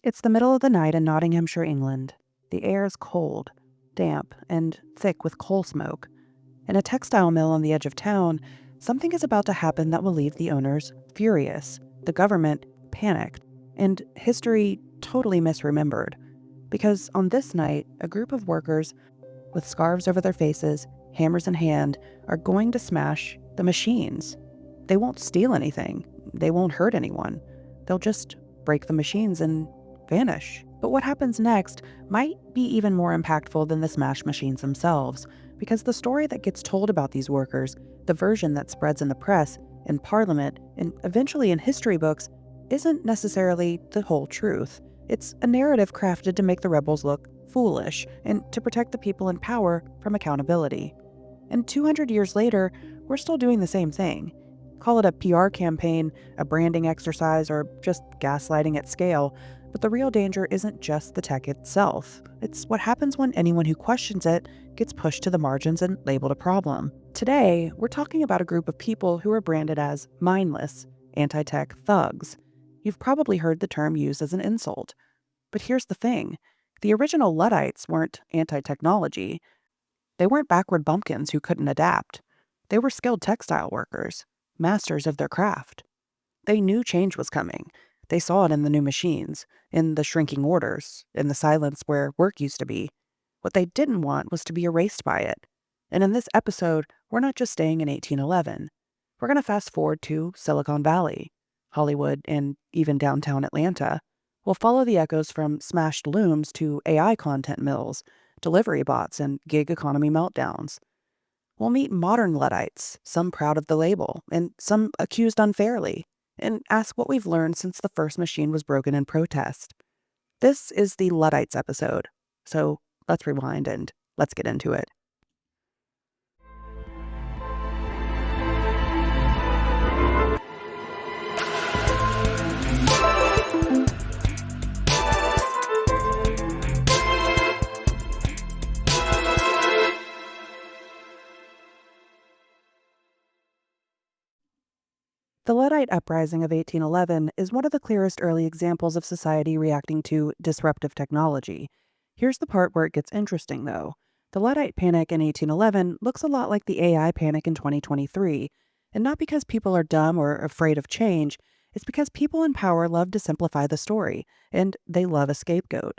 It's the middle of the night in Nottinghamshire, England. The air is cold, damp, and thick with coal smoke. In a textile mill on the edge of town, something is about to happen that will leave the owners furious, the government panicked, and history totally misremembered. Because on this night, a group of workers with scarves over their faces, hammers in hand, are going to smash the machines. They won't steal anything. They won't hurt anyone. They'll just break the machines and vanish. But what happens next might be even more impactful than the smash machines themselves, because the story that gets told about these workers, the version that spreads in the press, in parliament, and eventually in history books, isn't necessarily the whole truth. It's a narrative crafted to make the rebels look foolish and to protect the people in power from accountability. And 200 years later, we're still doing the same thing. Call it a PR campaign, a branding exercise, or just gaslighting at scale, but the real danger isn't just the tech itself. It's what happens when anyone who questions it gets pushed to the margins and labeled a problem. Today, we're talking about a group of people who are branded as mindless, anti-tech thugs. You've probably heard the term used as an insult. But here's the thing. The original Luddites weren't anti-technology. They weren't backward bumpkins who couldn't adapt. They were skilled textile workers, masters of their craft. They knew change was coming. They saw it in the new machines, in the shrinking orders, in the silence where work used to be. What they didn't want was to be erased by it. And in this episode, we're not just staying in 1811. We're going to fast forward to Silicon Valley, Hollywood, and even downtown Atlanta. We'll follow the echoes from smashed looms to AI content mills, delivery bots, and gig economy meltdowns. We'll meet modern Luddites, some proud of the label, and some accused unfairly, and ask what we've learned since the first machine was broken in protest. This is the Luddites episode, so let's rewind and let's get into it. The Luddite uprising of 1811 is one of the clearest early examples of society reacting to disruptive technology. Here's the part where it gets interesting, though. The Luddite panic in 1811 looks a lot like the AI panic in 2023, and not because people are dumb or afraid of change, it's because people in power love to simplify the story, and they love a scapegoat.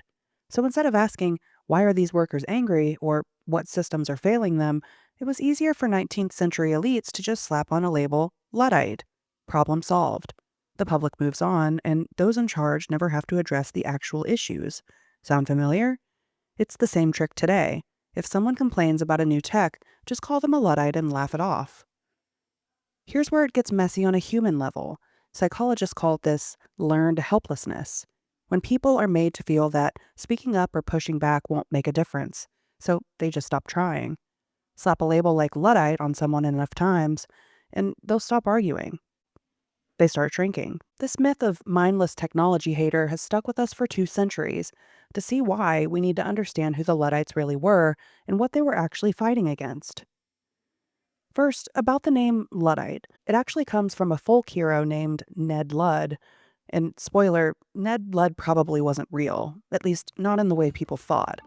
So instead of asking, why are these workers angry, or what systems are failing them, it was easier for 19th century elites to just slap on a label, Luddite. Problem solved. The public moves on, and those in charge never have to address the actual issues. Sound familiar? It's the same trick today. If someone complains about a new tech, just call them a Luddite and laugh it off. Here's where it gets messy on a human level. Psychologists call this learned helplessness. When people are made to feel that speaking up or pushing back won't make a difference, so they just stop trying. Slap a label like Luddite on someone enough times, and they'll stop arguing. They start shrinking. This myth of mindless technology hater has stuck with us for 2 centuries. To see why, we need to understand who the Luddites really were and what they were actually fighting against. First, about the name Luddite. It actually comes from a folk hero named Ned Ludd. And spoiler, Ned Ludd probably wasn't real, at least not in the way people thought.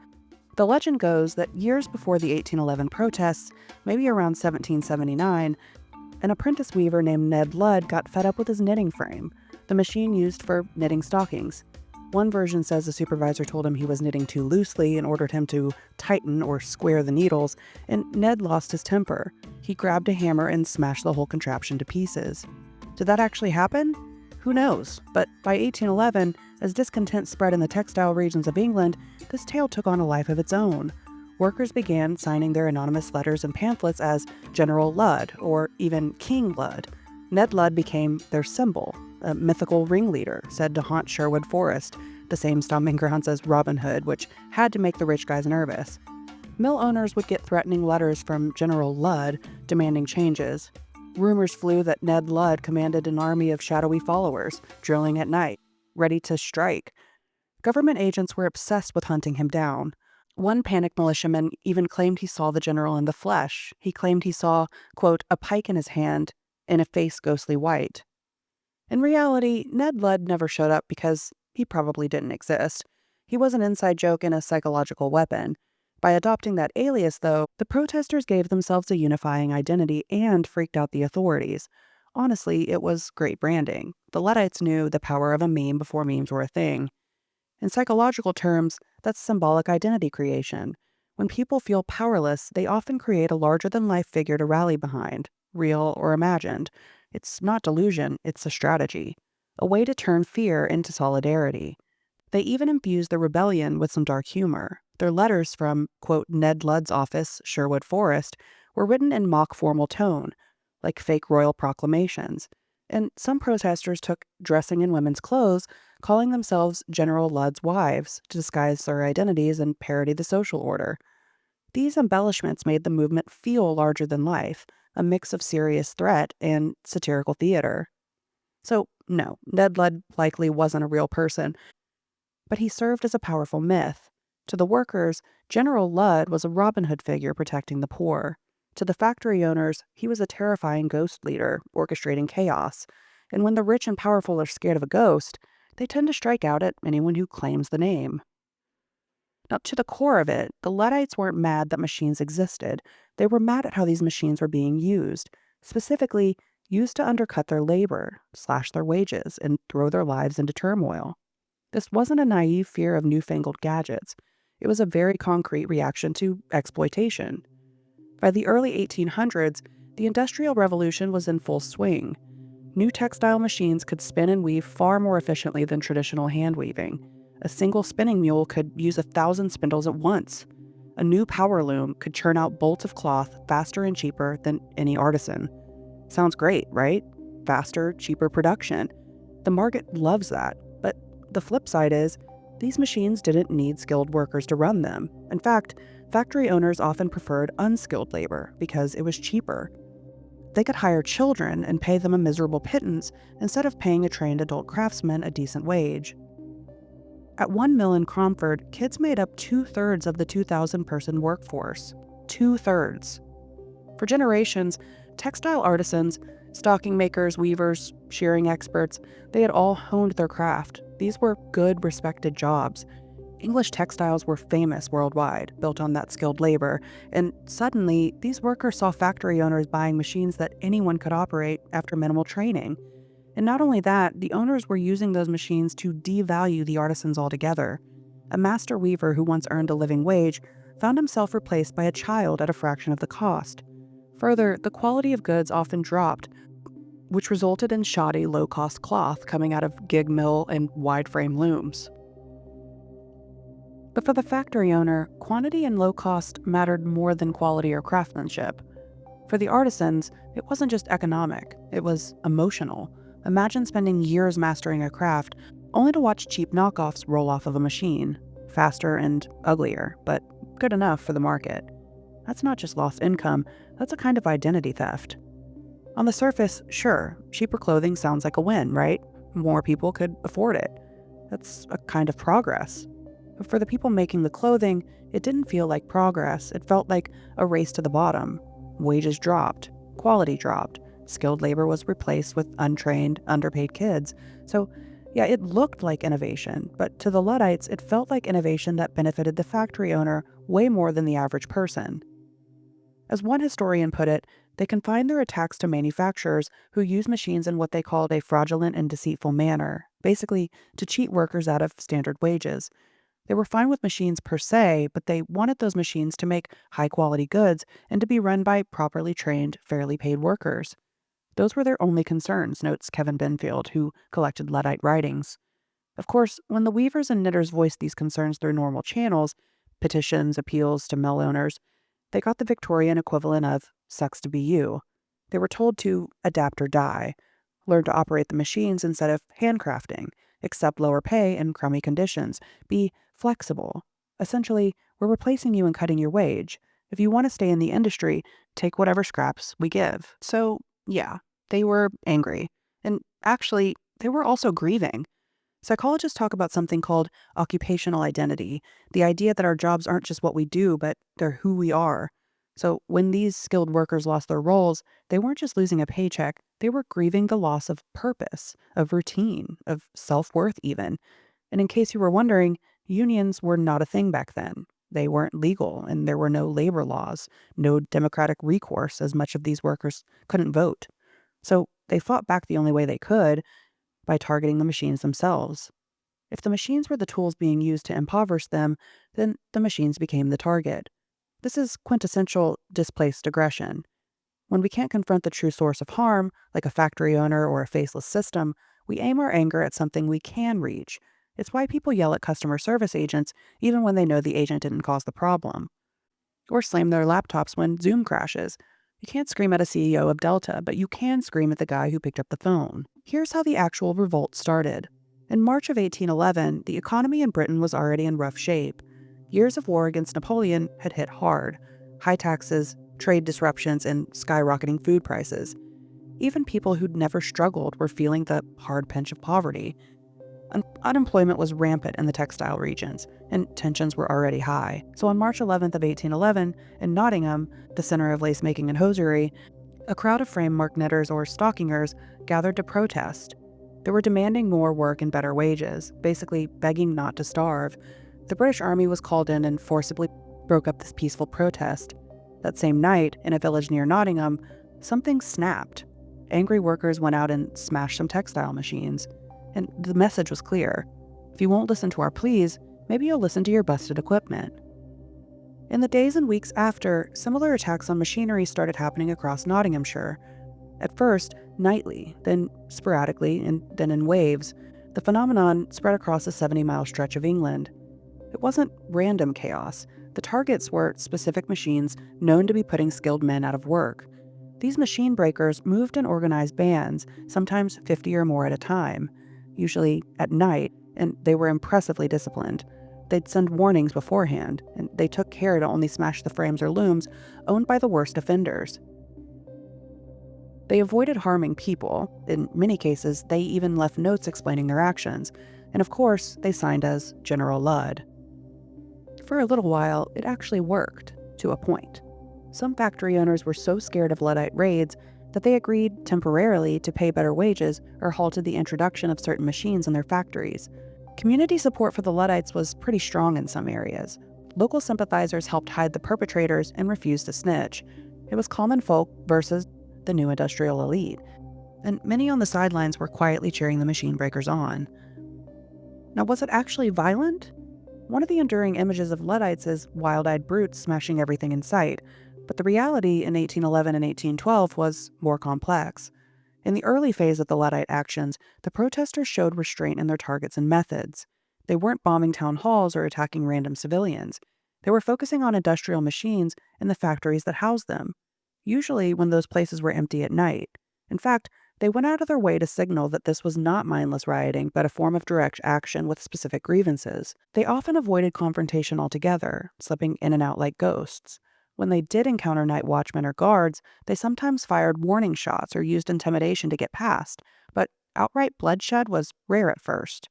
The legend goes that years before the 1811 protests, maybe around 1779, an apprentice weaver named Ned Ludd got fed up with his knitting frame, the machine used for knitting stockings. One version says the supervisor told him he was knitting too loosely and ordered him to tighten or square the needles, and Ned lost his temper. He grabbed a hammer and smashed the whole contraption to pieces. Did that actually happen? Who knows? But by 1811, as discontent spread in the textile regions of England, this tale took on a life of its own. Workers began signing their anonymous letters and pamphlets as General Ludd or even King Ludd. Ned Ludd became their symbol, a mythical ringleader said to haunt Sherwood Forest, the same stomping grounds as Robin Hood, which had to make the rich guys nervous. Mill owners would get threatening letters from General Ludd demanding changes. Rumors flew that Ned Ludd commanded an army of shadowy followers, drilling at night, ready to strike. Government agents were obsessed with hunting him down. One panicked militiaman even claimed he saw the general in the flesh. He claimed he saw, quote, a pike in his hand and a face ghostly white. In reality, Ned Ludd never showed up because He probably didn't exist. He was an inside joke and a psychological weapon. By adopting that alias, though, the protesters gave themselves a unifying identity and freaked out the authorities. Honestly, it was great branding. The Luddites knew the power of a meme before memes were a thing. In psychological terms, that's symbolic identity creation. When people feel powerless, they often create a larger than life figure to rally behind, real or imagined. It's not delusion, it's a strategy, a way to turn fear into solidarity. They even infused the rebellion with some dark humor. Their letters from, quote, Ned Ludd's office, Sherwood Forest, were written in mock formal tone, like fake royal proclamations. And some protesters took dressing in women's clothes, calling themselves General Ludd's wives, to disguise their identities and parody the social order. These embellishments made the movement feel larger than life, a mix of serious threat and satirical theater. So, no, Ned Ludd likely wasn't a real person, but he served as a powerful myth. To the workers, General Ludd was a Robin Hood figure protecting the poor. To the factory owners, he was a terrifying ghost leader, orchestrating chaos. And when the rich and powerful are scared of a ghost, they tend to strike out at anyone who claims the name. Now, to the core of it, the Luddites weren't mad that machines existed. They were mad at how these machines were being used, specifically used to undercut their labor, slash their wages, and throw their lives into turmoil. This wasn't a naive fear of newfangled gadgets. It was a very concrete reaction to exploitation. By the early 1800s, the Industrial Revolution was in full swing. New textile machines could spin and weave far more efficiently than traditional hand weaving. A single spinning mule could use 1,000 spindles at once. A new power loom could churn out bolts of cloth faster and cheaper than any artisan. Sounds great, right? Faster, cheaper production. The market loves that. But the flip side is, these machines didn't need skilled workers to run them. In fact, factory owners often preferred unskilled labor because it was cheaper. They could hire children and pay them a miserable pittance instead of paying a trained adult craftsman a decent wage. At one mill in Cromford, kids made up 2/3 of the 2,000-person workforce. 2/3. For generations, textile artisans, stocking makers, weavers, shearing experts, they had all honed their craft. These were good, respected jobs. English textiles were famous worldwide, built on that skilled labor, and suddenly, these workers saw factory owners buying machines that anyone could operate after minimal training. And not only that, the owners were using those machines to devalue the artisans altogether. A master weaver who once earned a living wage found himself replaced by a child at a fraction of the cost. Further, the quality of goods often dropped, which resulted in shoddy, low-cost cloth coming out of gig mill and wide-frame looms. But for the factory owner, quantity and low cost mattered more than quality or craftsmanship. For the artisans, it wasn't just economic, it was emotional. Imagine spending years mastering a craft, only to watch cheap knockoffs roll off of a machine. Faster and uglier, but good enough for the market. That's not just lost income, that's a kind of identity theft. On the surface, sure, cheaper clothing sounds like a win, right? More people could afford it. That's a kind of progress. But for the people making the clothing, it didn't feel like progress. It felt like a race to the bottom. Wages dropped, quality dropped, skilled labor was replaced with untrained, underpaid kids. So, yeah, it looked like innovation, but to the Luddites, it felt like innovation that benefited the factory owner way more than the average person. As one historian put it, they confined their attacks to manufacturers who use machines in what they called a fraudulent and deceitful manner, basically to cheat workers out of standard wages. They were fine with machines per se, but they wanted those machines to make high-quality goods and to be run by properly trained, fairly paid workers. Those were their only concerns, notes Kevin Benfield, who collected Luddite writings. Of course, when the weavers and knitters voiced these concerns through normal channels, petitions, appeals to mill owners, they got the Victorian equivalent of "sucks to be you." They were told to adapt or die, learn to operate the machines instead of handcrafting, accept lower pay and crummy conditions, be flexible. Essentially, we're replacing you and cutting your wage. If you want to stay in the industry, take whatever scraps we give. So, yeah, they were angry. And actually, they were also grieving. Psychologists talk about something called occupational identity, the idea that our jobs aren't just what we do, but they're who we are. So when these skilled workers lost their roles, they weren't just losing a paycheck, they were grieving the loss of purpose, of routine, of self-worth even. And in case you were wondering, unions were not a thing back then. They weren't legal, and there were no labor laws, no democratic recourse, as much of these workers couldn't vote. So they fought back the only way they could, by targeting the machines themselves. If the machines were the tools being used to impoverish them, then the machines became the target. This is quintessential displaced aggression. When we can't confront the true source of harm, like a factory owner or a faceless system, we aim our anger at something we can reach. It's why people yell at customer service agents even when they know the agent didn't cause the problem. Or slam their laptops when Zoom crashes. You can't scream at a CEO of Delta, but you can scream at the guy who picked up the phone. Here's how the actual revolt started. In March of 1811, the economy in Britain was already in rough shape. Years of war against Napoleon had hit hard. High taxes, trade disruptions, and skyrocketing food prices. Even people who'd never struggled were feeling the hard pinch of poverty. Unemployment was rampant in the textile regions, and tensions were already high. So on March 11th of 1811, in Nottingham, the center of lace-making and hosiery, a crowd of frame-work knitters or stockingers gathered to protest. They were demanding more work and better wages, basically begging not to starve. The British Army was called in and forcibly broke up this peaceful protest. That same night, in a village near Nottingham, something snapped. Angry workers went out and smashed some textile machines. And the message was clear. If you won't listen to our pleas, maybe you'll listen to your busted equipment. In the days and weeks after, similar attacks on machinery started happening across Nottinghamshire. At first, nightly, then sporadically, and then in waves. The phenomenon spread across a 70-mile stretch of England. It wasn't random chaos. The targets were specific machines known to be putting skilled men out of work. These machine breakers moved in organized bands, sometimes 50 or more at a time, usually at night, and they were impressively disciplined. They'd send warnings beforehand, and they took care to only smash the frames or looms owned by the worst offenders. They avoided harming people. In many cases, they even left notes explaining their actions, and of course, they signed as General Ludd. For a little while, it actually worked, to a point. Some factory owners were so scared of Luddite raids that they agreed temporarily to pay better wages or halted the introduction of certain machines in their factories. Community support for the Luddites was pretty strong in some areas. Local sympathizers helped hide the perpetrators and refused to snitch. It was common folk versus the new industrial elite, and many on the sidelines were quietly cheering the machine breakers on. Now, was it actually violent? One of the enduring images of Luddites is wild-eyed brutes smashing everything in sight, but the reality in 1811 and 1812 was more complex. In the early phase of the Luddite actions, the protesters showed restraint in their targets and methods. They weren't bombing town halls or attacking random civilians. They were focusing on industrial machines and the factories that housed them, usually when those places were empty at night. In fact, they went out of their way to signal that this was not mindless rioting, but a form of direct action with specific grievances. They often avoided confrontation altogether, slipping in and out like ghosts. When they did encounter night watchmen or guards, they sometimes fired warning shots or used intimidation to get past, but outright bloodshed was rare at first.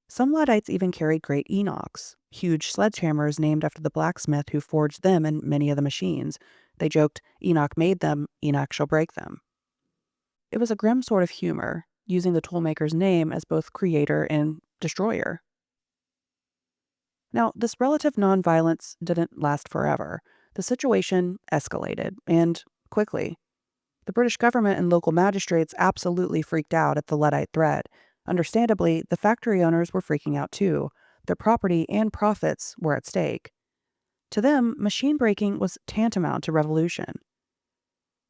Some Luddites even carried great enochs, huge sledgehammers named after the blacksmith who forged them and many of the machines. They joked, "Enoch made them, Enoch shall break them." It was a grim sort of humor, using the toolmaker's name as both creator and destroyer. Now, this relative nonviolence didn't last forever. The situation escalated, and quickly. The British government and local magistrates absolutely freaked out at the Luddite threat. Understandably, the factory owners were freaking out too. Their property and profits were at stake. To them, machine breaking was tantamount to revolution.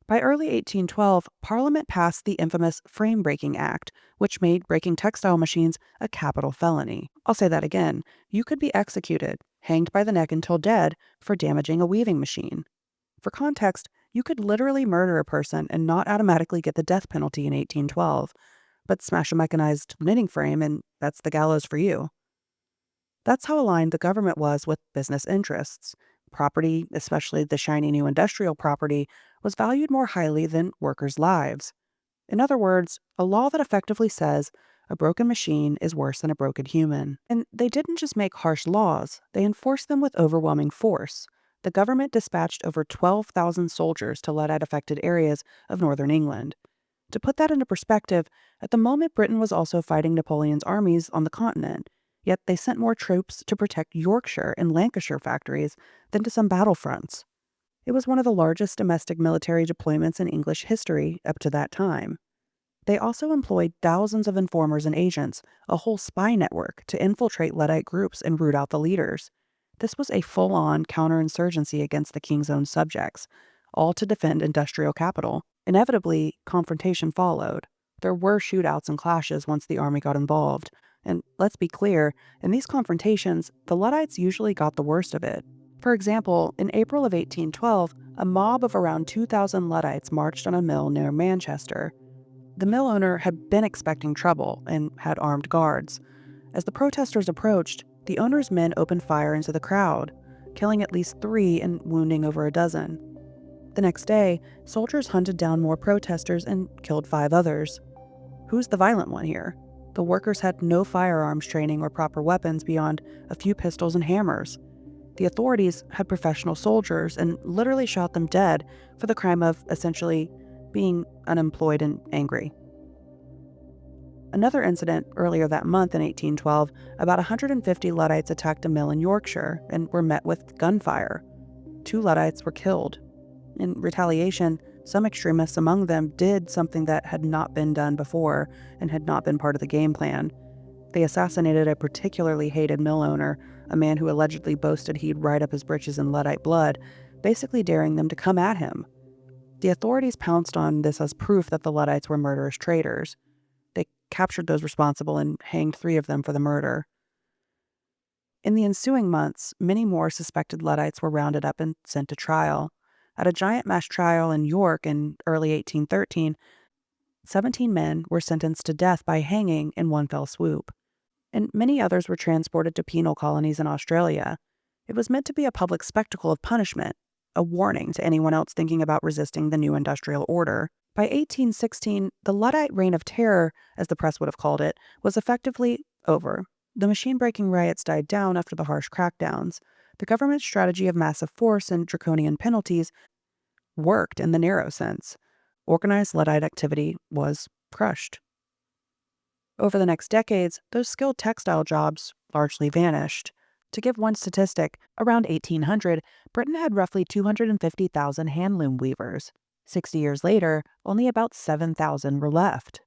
By early 1812, Parliament passed the infamous Frame Breaking Act, which made breaking textile machines a capital felony. I'll say that again. You could be executed, hanged by the neck until dead, for damaging a weaving machine. For context, you could literally murder a person and not automatically get the death penalty in 1812, but smash a mechanized knitting frame and that's the gallows for you. That's how aligned the government was with business interests. Property, especially the shiny new industrial property, was valued more highly than workers' lives. In other words, a law that effectively says a broken machine is worse than a broken human. And they didn't just make harsh laws, they enforced them with overwhelming force. The government dispatched over 12,000 soldiers to Luddite-affected areas of northern England. To put that into perspective, at the moment Britain was also fighting Napoleon's armies on the continent. Yet they sent more troops to protect Yorkshire and Lancashire factories than to some battlefronts. It was one of the largest domestic military deployments in English history up to that time. They also employed thousands of informers and agents, a whole spy network, to infiltrate Luddite groups and root out the leaders. This was a full-on counterinsurgency against the king's own subjects, all to defend industrial capital. Inevitably, confrontation followed. There were shootouts and clashes once the army got involved. And let's be clear, in these confrontations, the Luddites usually got the worst of it. For example, in April of 1812, a mob of around 2,000 Luddites marched on a mill near Manchester. The mill owner had been expecting trouble and had armed guards. As the protesters approached, the owner's men opened fire into the crowd, killing at least 3 and wounding over a dozen. The next day, soldiers hunted down more protesters and killed 5 others. Who's the violent one here? The workers had no firearms training or proper weapons beyond a few pistols and hammers. The authorities had professional soldiers and literally shot them dead for the crime of, essentially, being unemployed and angry. Another incident earlier that month in 1812, about 150 Luddites attacked a mill in Yorkshire and were met with gunfire. 2 Luddites were killed. In retaliation, some extremists among them did something that had not been done before and had not been part of the game plan. They assassinated a particularly hated mill owner, a man who allegedly boasted he'd ride up his britches in Luddite blood, basically daring them to come at him. The authorities pounced on this as proof that the Luddites were murderous traitors. They captured those responsible and hanged 3 of them for the murder. In the ensuing months, many more suspected Luddites were rounded up and sent to trial. At a giant mass trial in York in early 1813, 17 men were sentenced to death by hanging in one fell swoop, and many others were transported to penal colonies in Australia. It was meant to be a public spectacle of punishment, a warning to anyone else thinking about resisting the new industrial order. By 1816, the Luddite reign of terror, as the press would have called it, was effectively over. The machine-breaking riots died down after the harsh crackdowns. The government's strategy of massive force and draconian penalties worked in the narrow sense. Organized Luddite activity was crushed. Over the next decades, those skilled textile jobs largely vanished. To give one statistic, around 1800, Britain had roughly 250,000 handloom weavers. 60 years later, only about 7,000 were left.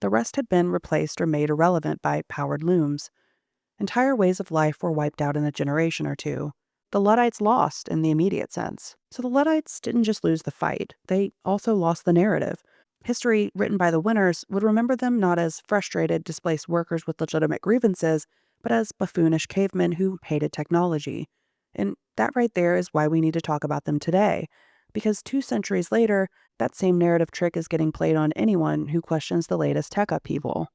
The rest had been replaced or made irrelevant by powered looms. Entire ways of life were wiped out in a generation or two. The Luddites lost in the immediate sense. So the Luddites didn't just lose the fight, they also lost the narrative. History, written by the winners, would remember them not as frustrated, displaced workers with legitimate grievances, but as buffoonish cavemen who hated technology. And that right there is why we need to talk about them today. Because 2 centuries later, that same narrative trick is getting played on anyone who questions the latest tech upheaval.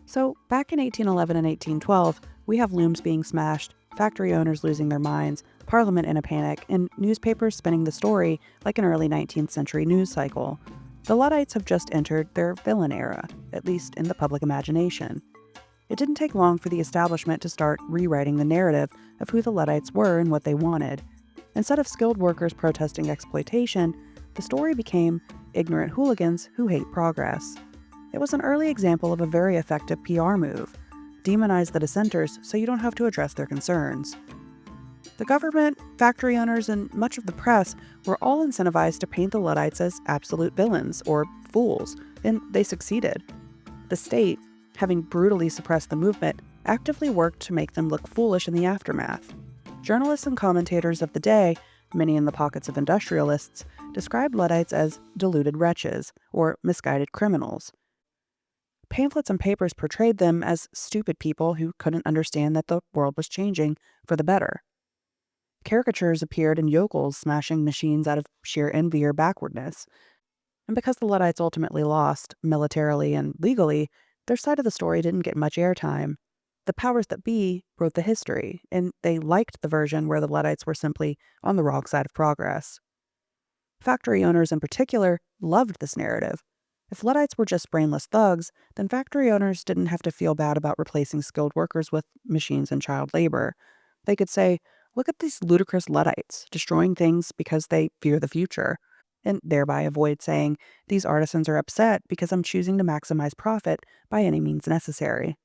So, back in 1811 and 1812, we have looms being smashed, factory owners losing their minds, Parliament in a panic, and newspapers spinning the story like an early 19th century news cycle. The Luddites have just entered their villain era, at least in the public imagination. It didn't take long for the establishment to start rewriting the narrative of who the Luddites were and what they wanted. Instead of skilled workers protesting exploitation, the story became ignorant hooligans who hate progress. It was an early example of a very effective PR move. Demonize the dissenters so you don't have to address their concerns. The government, factory owners, and much of the press were all incentivized to paint the Luddites as absolute villains, or fools, and they succeeded. The state, having brutally suppressed the movement, actively worked to make them look foolish in the aftermath. Journalists and commentators of the day, many in the pockets of industrialists, described Luddites as deluded wretches, or misguided criminals. Pamphlets and papers portrayed them as stupid people who couldn't understand that the world was changing for the better. Caricatures appeared in yokels smashing machines out of sheer envy or backwardness. And because the Luddites ultimately lost, militarily and legally, their side of the story didn't get much airtime. The powers that be wrote the history, and they liked the version where the Luddites were simply on the wrong side of progress. Factory owners in particular loved this narrative. If Luddites were just brainless thugs, then factory owners didn't have to feel bad about replacing skilled workers with machines and child labor. They could say, look at these ludicrous Luddites, destroying things because they fear the future, and thereby avoid saying, these artisans are upset because I'm choosing to maximize profit by any means necessary.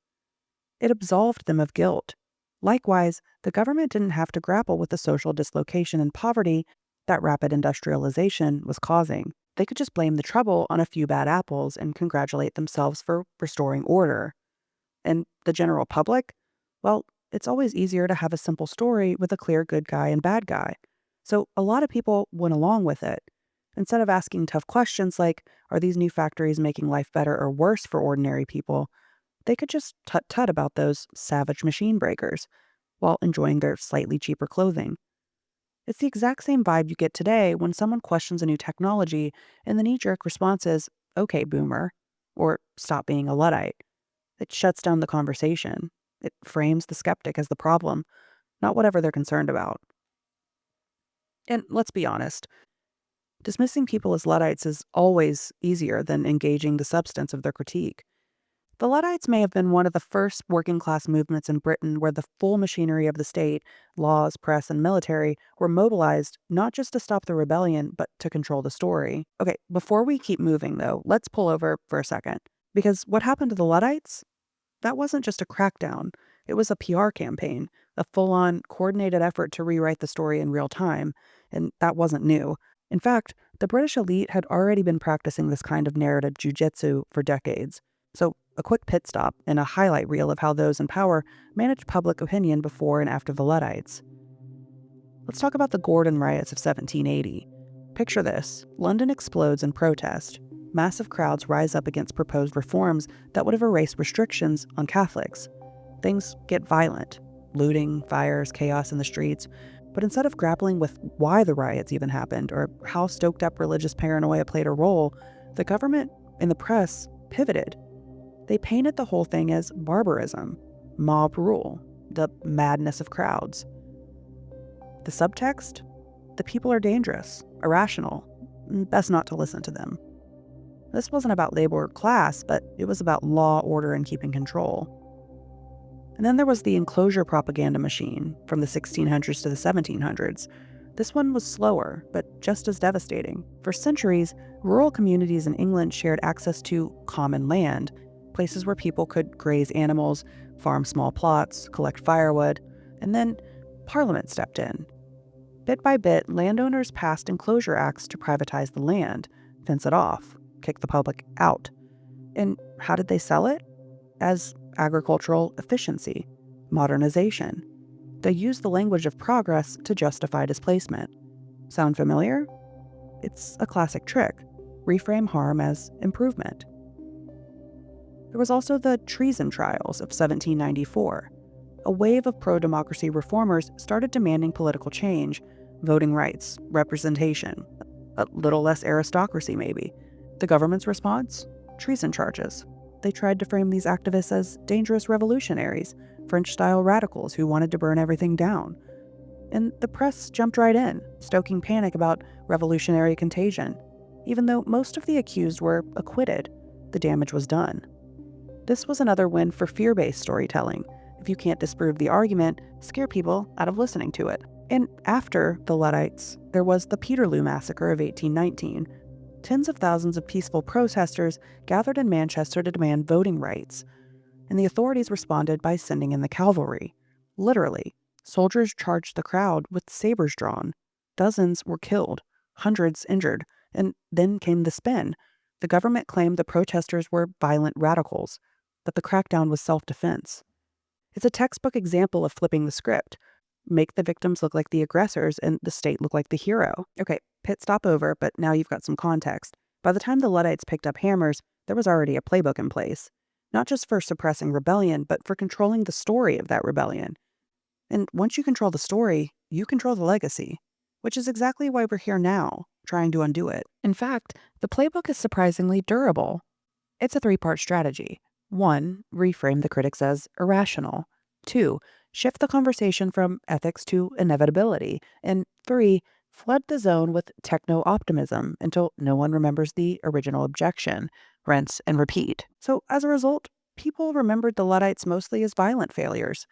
It absolved them of guilt. Likewise, the government didn't have to grapple with the social dislocation and poverty that rapid industrialization was causing. They could just blame the trouble on a few bad apples and congratulate themselves for restoring order. And the general public? Well, it's always easier to have a simple story with a clear good guy and bad guy. So a lot of people went along with it. Instead of asking tough questions like, are these new factories making life better or worse for ordinary people? They could just tut-tut about those savage machine breakers while enjoying their slightly cheaper clothing. It's the exact same vibe you get today when someone questions a new technology and the knee-jerk response is, okay, boomer, or stop being a Luddite. It shuts down the conversation. It frames the skeptic as the problem, not whatever they're concerned about. And let's be honest, dismissing people as Luddites is always easier than engaging the substance of their critique. The Luddites may have been one of the first working class movements in Britain where the full machinery of the state, laws, press, and military were mobilized not just to stop the rebellion, but to control the story. Okay, before we keep moving though, let's pull over for a second. Because what happened to the Luddites? That wasn't just a crackdown, it was a PR campaign, a full on, coordinated effort to rewrite the story in real time, and that wasn't new. In fact, the British elite had already been practicing this kind of narrative jujitsu for decades. So, a quick pit stop and a highlight reel of how those in power managed public opinion before and after the Luddites. Let's talk about the Gordon riots of 1780. Picture this: London explodes in protest. Massive crowds rise up against proposed reforms that would have erased restrictions on Catholics. Things get violent: looting, fires, chaos in the streets. But instead of grappling with why the riots even happened or how stoked up religious paranoia played a role, the government and the press pivoted. They painted the whole thing as barbarism, mob rule, the madness of crowds. The subtext? The people are dangerous, irrational. Best not to listen to them. This wasn't about labor or class, but it was about law, order, and keeping control. And then there was the enclosure propaganda machine from the 1600s to the 1700s. This one was slower, but just as devastating. For centuries, rural communities in England shared access to common land, places where people could graze animals, farm small plots, collect firewood, and then Parliament stepped in. Bit by bit, landowners passed enclosure acts to privatize the land, fence it off, kick the public out. And how did they sell it? As agricultural efficiency, modernization. They used the language of progress to justify displacement. Sound familiar? It's a classic trick. Reframe harm as improvement. There was also the treason trials of 1794. A wave of pro-democracy reformers started demanding political change, voting rights, representation, a little less aristocracy maybe. The government's response? Treason charges. They tried to frame these activists as dangerous revolutionaries, French-style radicals who wanted to burn everything down. And the press jumped right in, stoking panic about revolutionary contagion. Even though most of the accused were acquitted, the damage was done. This was another win for fear-based storytelling. If you can't disprove the argument, scare people out of listening to it. And after the Luddites, there was the Peterloo Massacre of 1819. Tens of thousands of peaceful protesters gathered in Manchester to demand voting rights, and the authorities responded by sending in the cavalry. Literally, soldiers charged the crowd with sabers drawn. Dozens were killed, hundreds injured, and then came the spin. The government claimed the protesters were violent radicals, that the crackdown was self-defense. It's a textbook example of flipping the script. Make the victims look like the aggressors and the state look like the hero. Okay, pit stop over, but now you've got some context. By the time the Luddites picked up hammers, there was already a playbook in place. Not just for suppressing rebellion, but for controlling the story of that rebellion. And once you control the story, you control the legacy, which is exactly why we're here now, trying to undo it. In fact, the playbook is surprisingly durable. It's a three-part strategy. 1. Reframe the critics as irrational. 2. Shift the conversation from ethics to inevitability. And 3. Flood the zone with techno-optimism until no one remembers the original objection. rinse, and repeat. So as a result, people remembered the Luddites mostly as violent failures.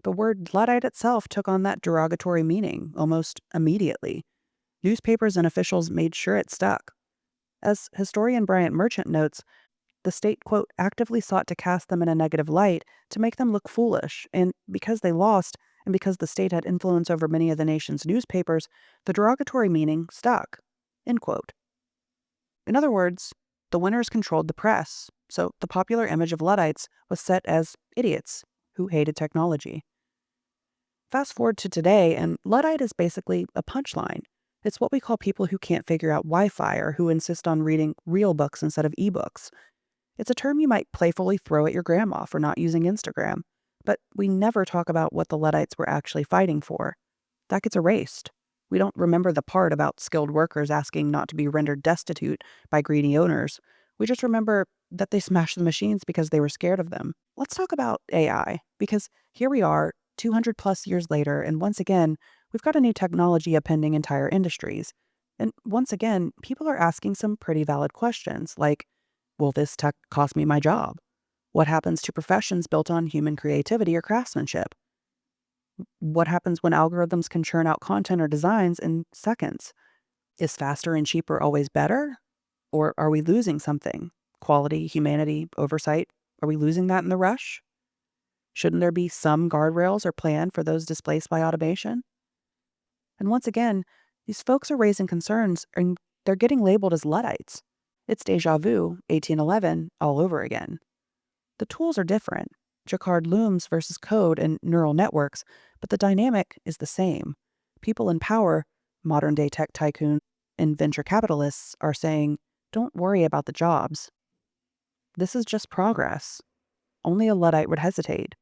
The word Luddite itself took on that derogatory meaning almost immediately. Newspapers and officials made sure it stuck. As historian Bryant Merchant notes, the state, quote, actively sought to cast them in a negative light to make them look foolish, and because they lost, and because the state had influence over many of the nation's newspapers, the derogatory meaning stuck, end quote. In other words, the winners controlled the press, so the popular image of Luddites was set as idiots who hated technology. Fast forward to today, and Luddite is basically a punchline. It's what we call people who can't figure out Wi-Fi or who insist on reading real books instead of ebooks. It's a term you might playfully throw at your grandma for not using Instagram, but we never talk about what the Luddites were actually fighting for. That gets erased. We don't remember the part about skilled workers asking not to be rendered destitute by greedy owners. We just remember that they smashed the machines because they were scared of them. Let's talk about AI, because here we are, 200 plus years later, and once again, we've got a new technology upending entire industries. And once again, people are asking some pretty valid questions, like, will this tech cost me my job? What happens to professions built on human creativity or craftsmanship? What happens when algorithms can churn out content or designs in seconds? Is faster and cheaper always better? Or are we losing something? Quality, humanity, oversight? Are we losing that in the rush? Shouldn't there be some guardrails or plan for those displaced by automation? And once again, these folks are raising concerns and they're getting labeled as Luddites. It's deja vu, 1811, all over again. The tools are different, Jacquard looms versus code and neural networks, but the dynamic is the same. People in power, modern-day tech tycoons and venture capitalists, are saying, don't worry about the jobs. This is just progress. Only a Luddite would hesitate.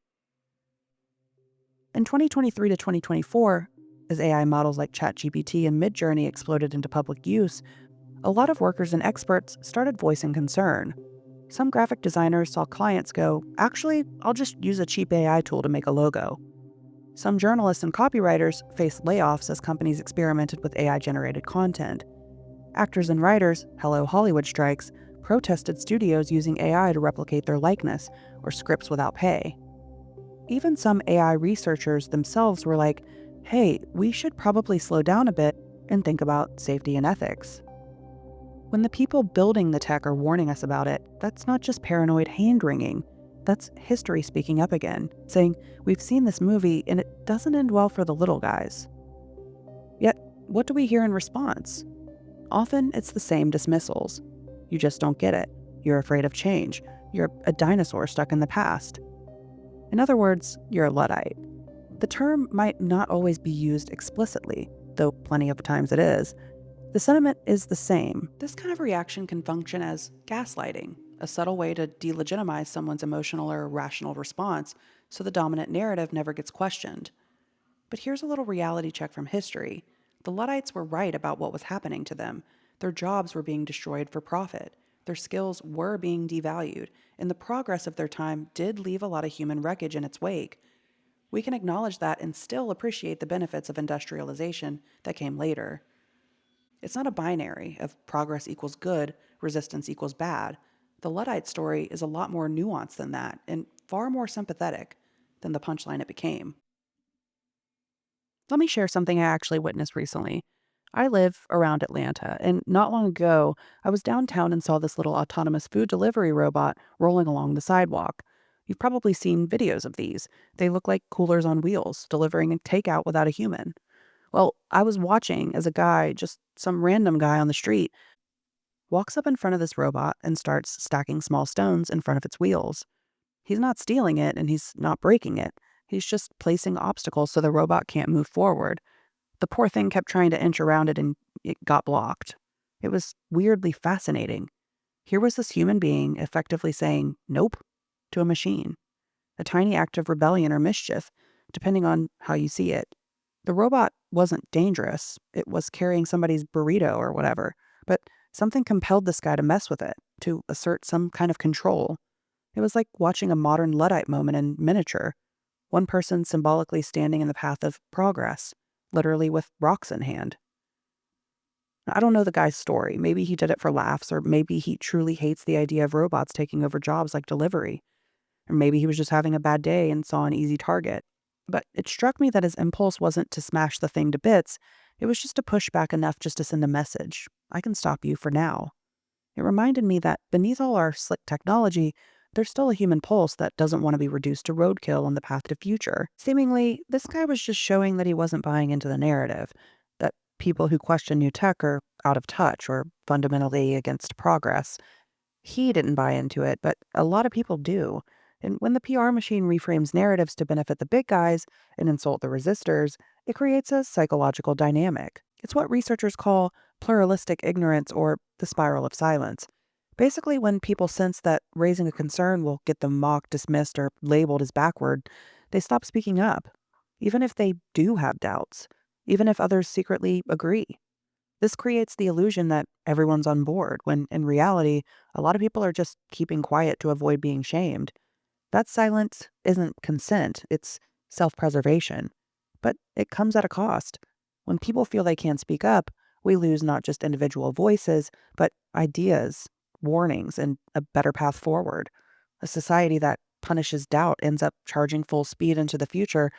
In 2023 to 2024, as AI models like ChatGPT and Midjourney exploded into public use, a lot of workers and experts started voicing concern. Some graphic designers saw clients go, actually, I'll just use a cheap AI tool to make a logo. Some journalists and copywriters faced layoffs as companies experimented with AI-generated content. Actors and writers, hello Hollywood strikes, protested studios using AI to replicate their likeness or scripts without pay. Even some AI researchers themselves were like, hey, we should probably slow down a bit and think about safety and ethics. When the people building the tech are warning us about it, that's not just paranoid hand-wringing. That's history speaking up again, saying, we've seen this movie and it doesn't end well for the little guys. Yet, what do we hear in response? Often it's the same dismissals. You just don't get it. You're afraid of change. You're a dinosaur stuck in the past. In other words, you're a Luddite. The term might not always be used explicitly, though plenty of times it is. The sentiment is the same. This kind of reaction can function as gaslighting, a subtle way to delegitimize someone's emotional or irrational response so the dominant narrative never gets questioned. But here's a little reality check from history. The Luddites were right about what was happening to them. Their jobs were being destroyed for profit. Their skills were being devalued, and the progress of their time did leave a lot of human wreckage in its wake. We can acknowledge that and still appreciate the benefits of industrialization that came later. It's not a binary of progress equals good, resistance equals bad. The Luddite story is a lot more nuanced than that and far more sympathetic than the punchline it became. Let me share something I actually witnessed recently. I live around Atlanta, and not long ago, I was downtown and saw this little autonomous food delivery robot rolling along the sidewalk. You've probably seen videos of these. They look like coolers on wheels, delivering a takeout without a human. Well, I was watching as a guy, just some random guy on the street, walks up in front of this robot and starts stacking small stones in front of its wheels. He's not stealing it and he's not breaking it. He's just placing obstacles so the robot can't move forward. The poor thing kept trying to inch around it and it got blocked. It was weirdly fascinating. Here was this human being effectively saying nope to a machine, a tiny act of rebellion or mischief, depending on how you see it. The robot wasn't dangerous. It was carrying somebody's burrito or whatever, but something compelled this guy to mess with it, to assert some kind of control. It was like watching a modern Luddite moment in miniature. One person symbolically standing in the path of progress, literally with rocks in hand. I don't know the guy's story. Maybe he did it for laughs, or maybe he truly hates the idea of robots taking over jobs like delivery. Or maybe he was just having a bad day and saw an easy target. But it struck me that his impulse wasn't to smash the thing to bits, it was just to push back enough just to send a message. I can stop you for now. It reminded me that beneath all our slick technology, there's still a human pulse that doesn't want to be reduced to roadkill on the path to future. Seemingly, this guy was just showing that he wasn't buying into the narrative, that people who question new tech are out of touch or fundamentally against progress. He didn't buy into it, but a lot of people do. And when the PR machine reframes narratives to benefit the big guys and insult the resistors, it creates a psychological dynamic. It's what researchers call pluralistic ignorance or the spiral of silence. Basically, when people sense that raising a concern will get them mocked, dismissed, or labeled as backward, they stop speaking up, even if they do have doubts, even if others secretly agree. This creates the illusion that everyone's on board, when in reality, a lot of people are just keeping quiet to avoid being shamed. That silence isn't consent, it's self preservation. But it comes at a cost. When people feel they can't speak up, we lose not just individual voices, but ideas, warnings, and a better path forward. A society that punishes doubt ends up charging full speed into the future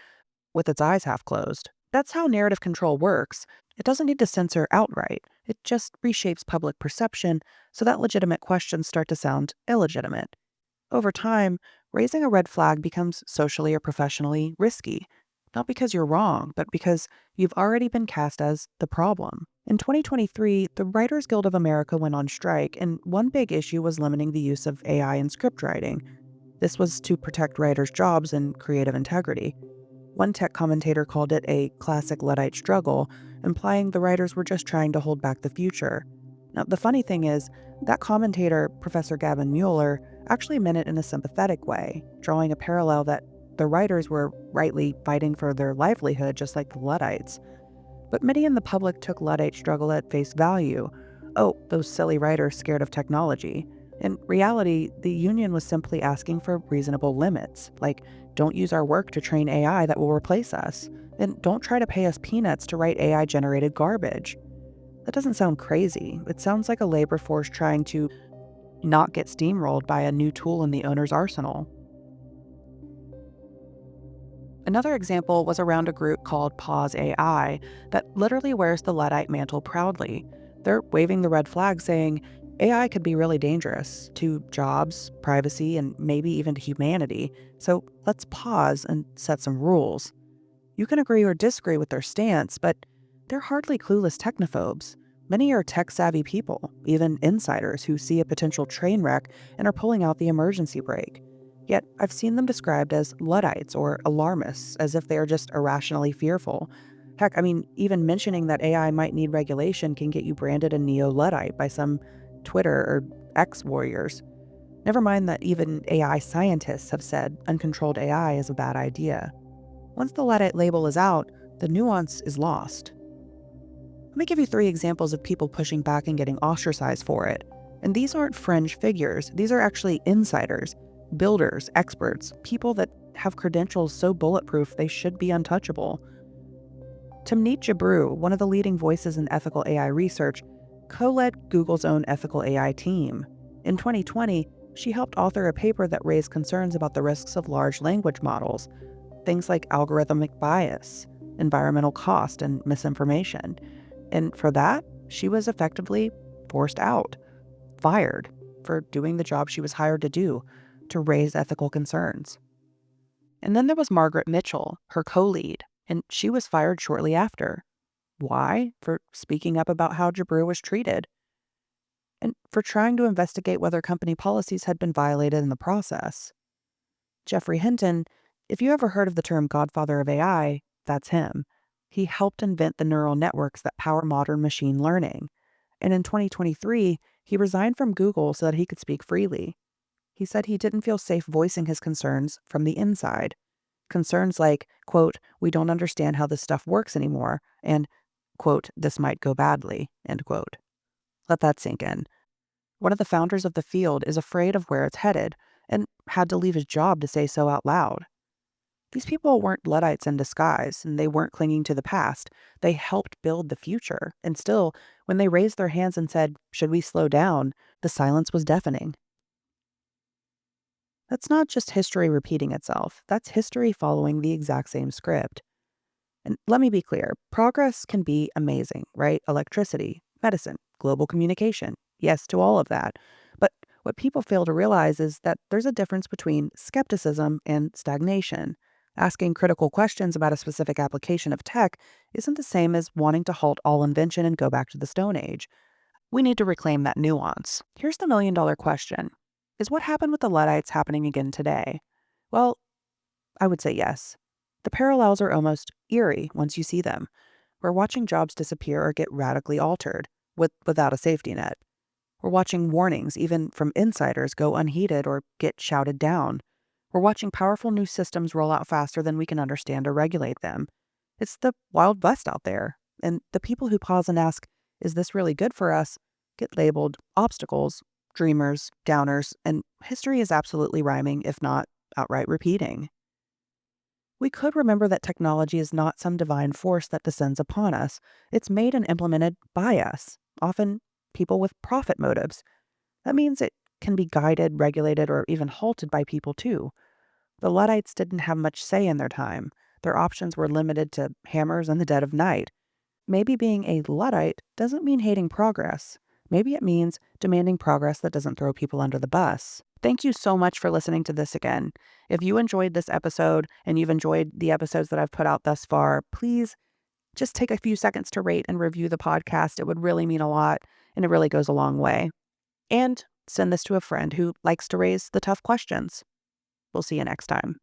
with its eyes half closed. That's how narrative control works. It doesn't need to censor outright, it just reshapes public perception so that legitimate questions start to sound illegitimate. Over time, raising a red flag becomes socially or professionally risky, not because you're wrong, but because you've already been cast as the problem. In 2023, the Writers Guild of America went on strike, and one big issue was limiting the use of AI in script writing. This was to protect writers' jobs and creative integrity. One tech commentator called it a classic Luddite struggle, implying the writers were just trying to hold back the future. Now, the funny thing is, that commentator, Professor Gavin Mueller, actually meant it in a sympathetic way, drawing a parallel that the writers were rightly fighting for their livelihood just like the Luddites. But many in the public took Luddite struggle at face value. Oh, those silly writers scared of technology. In reality, the union was simply asking for reasonable limits, like don't use our work to train AI that will replace us, and don't try to pay us peanuts to write AI-generated garbage. That doesn't sound crazy. It sounds like a labor force trying to not get steamrolled by a new tool in the owner's arsenal. Another example was around a group called Pause AI that literally wears the Luddite mantle proudly. They're waving the red flag saying AI could be really dangerous to jobs, privacy, and maybe even to humanity. So let's pause and set some rules. You can agree or disagree with their stance, but they're hardly clueless technophobes. Many are tech savvy people, even insiders who see a potential train wreck and are pulling out the emergency brake. Yet, I've seen them described as Luddites or alarmists, as if they are just irrationally fearful. Heck, I mean, even mentioning that AI might need regulation can get you branded a neo Luddite by some Twitter or X warriors. Never mind that even AI scientists have said uncontrolled AI is a bad idea. Once the Luddite label is out, the nuance is lost. Let me give you 3 examples of people pushing back and getting ostracized for it. And these aren't fringe figures, these are actually insiders, builders, experts, people that have credentials so bulletproof they should be untouchable. Timnit Gebru, one of the leading voices in ethical AI research, co-led Google's own ethical AI team. In 2020, she helped author a paper that raised concerns about the risks of large language models, things like algorithmic bias, environmental cost, and misinformation. And for that, she was effectively forced out, fired, for doing the job she was hired to do, to raise ethical concerns. And then there was Margaret Mitchell, her co-lead, and she was fired shortly after. Why? For speaking up about how Jabru was treated, and for trying to investigate whether company policies had been violated in the process. Geoffrey Hinton, if you ever heard of the term godfather of AI, that's him. He helped invent the neural networks that power modern machine learning. And in 2023, he resigned from Google so that he could speak freely. He said he didn't feel safe voicing his concerns from the inside. Concerns like, quote, we don't understand how this stuff works anymore, and, quote, this might go badly, end quote. Let that sink in. One of the founders of the field is afraid of where it's headed and had to leave his job to say so out loud. These people weren't Luddites in disguise, and they weren't clinging to the past. They helped build the future. And still, when they raised their hands and said, "Should we slow down?" the silence was deafening. That's not just history repeating itself, that's history following the exact same script. And let me be clear, progress can be amazing, right? Electricity, medicine, global communication. Yes to all of that. But what people fail to realize is that there's a difference between skepticism and stagnation. Asking critical questions about a specific application of tech isn't the same as wanting to halt all invention and go back to the Stone Age. We need to reclaim that nuance. Here's the million-dollar question. Is what happened with the Luddites happening again today? Well, I would say yes. The parallels are almost eerie once you see them. We're watching jobs disappear or get radically altered without a safety net. We're watching warnings, even from insiders, go unheeded or get shouted down. We're watching powerful new systems roll out faster than we can understand or regulate them. It's the Wild West out there. And the people who pause and ask, "Is this really good for us?" get labeled obstacles, dreamers, downers, and history is absolutely rhyming, if not outright repeating. We could remember that technology is not some divine force that descends upon us. It's made and implemented by us, often people with profit motives. That means it can be guided, regulated, or even halted by people too. The Luddites didn't have much say in their time. Their options were limited to hammers and the dead of night. Maybe being a Luddite doesn't mean hating progress. Maybe it means demanding progress that doesn't throw people under the bus. Thank you so much for listening to this again. If you enjoyed this episode and you've enjoyed the episodes that I've put out thus far, please just take a few seconds to rate and review the podcast. It would really mean a lot, and it really goes a long way. And send this to a friend who likes to raise the tough questions. We'll see you next time.